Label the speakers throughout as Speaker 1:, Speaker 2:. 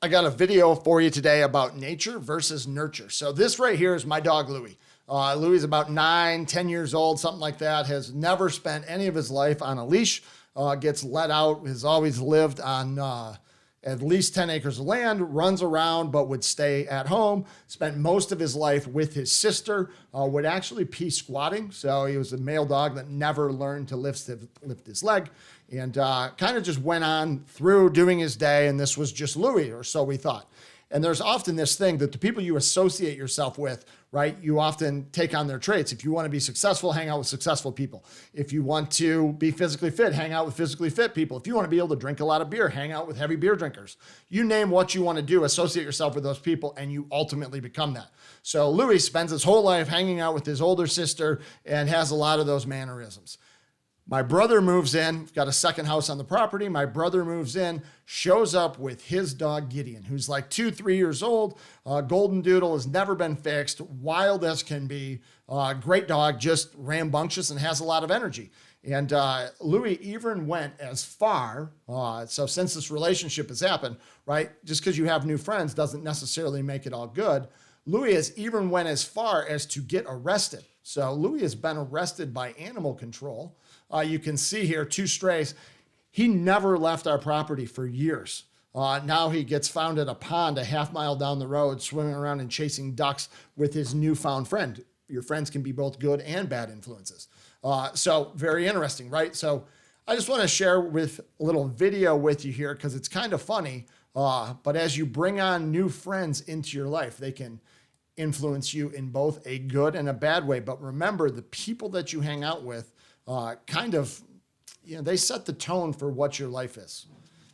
Speaker 1: I got a video for you today about nature versus nurture. So this right here is my dog, Louie. Louie is about 9, 10 years old, something like that, has never spent any of his life on a leash, gets let out, has always lived on at least 10 acres of land, runs around, but would stay at home, spent most of his life with his sister, would actually pee squatting. So he was a male dog that never learned to lift his leg, and kind of just went on through doing his day. And this was just Louie, or so we thought. And there's often this thing that the people you associate yourself with, right, you often take on their traits. If you want to be successful, hang out with successful people. If you want to be physically fit, hang out with physically fit people. If you want to be able to drink a lot of beer, hang out with heavy beer drinkers. You name what you want to do, associate yourself with those people, and you ultimately become that. So Louie spends his whole life hanging out with his older sister and has a lot of those mannerisms. My brother moves in, got a second house on the property. My brother moves in, shows up with his dog, Gideon, who's like 2, 3 years old. Golden doodle, has never been fixed, wild as can be. Great dog, just rambunctious and has a lot of energy. And Louie even went as far, so since this relationship has happened, right, just because you have new friends doesn't necessarily make it all good. Louie has even went as far as to get arrested. So Louie has been arrested by animal control. You can see here 2 strays. He never left our property for years. Now he gets found at a pond a half-mile down the road, swimming around and chasing ducks with his newfound friend. Your friends can be both good and bad influences. So very interesting, right? So I just want to share with a little video with you here because it's kind of funny. But as you bring on new friends into your life, they can influence you in both a good and a bad way. But remember, the people that you hang out with kind of, they set the tone for what your life is.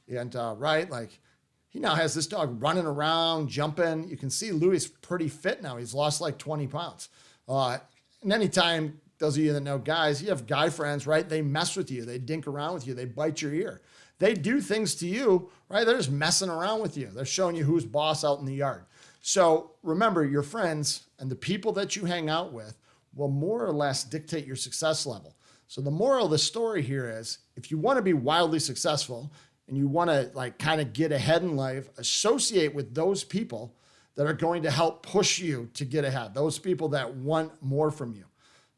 Speaker 1: And right, like he now has this dog running around, jumping. You can see Louie's pretty fit now. He's lost like 20 pounds. And anytime, those of you that know guys, you have guy friends, right? They mess with you. They dink around with you. They bite your ear. They do things to you, right? They're just messing around with you. They're showing you who's boss out in the yard. So remember, your friends and the people that you hang out with will more or less dictate your success level. So the moral of the story here is, if you want to be wildly successful and you want to like kind of get ahead in life, associate with those people that are going to help push you to get ahead. Those people that want more from you.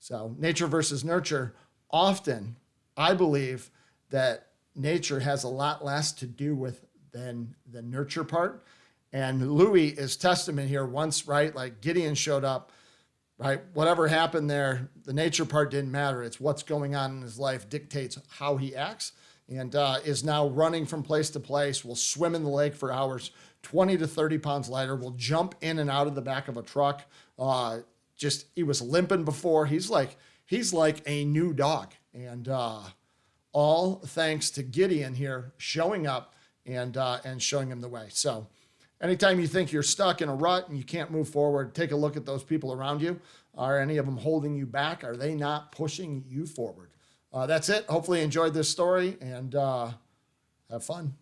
Speaker 1: So nature versus nurture. Often, I believe that nature has a lot less to do with than the nurture part. And Louie is testament here. Once, right, like Gideon showed up, right? Whatever happened there, the nature part didn't matter. It's what's going on in his life dictates how he acts, and is now running from place to place, will swim in the lake for hours, 20 to 30 pounds lighter, will jump in and out of the back of a truck. He was limping before. He's like a new dog. And all thanks to Gideon here showing up and showing him the way. So anytime you think you're stuck in a rut and you can't move forward, take a look at those people around you. Are any of them holding you back? Are they not pushing you forward? That's it. Hopefully you enjoyed this story and have fun.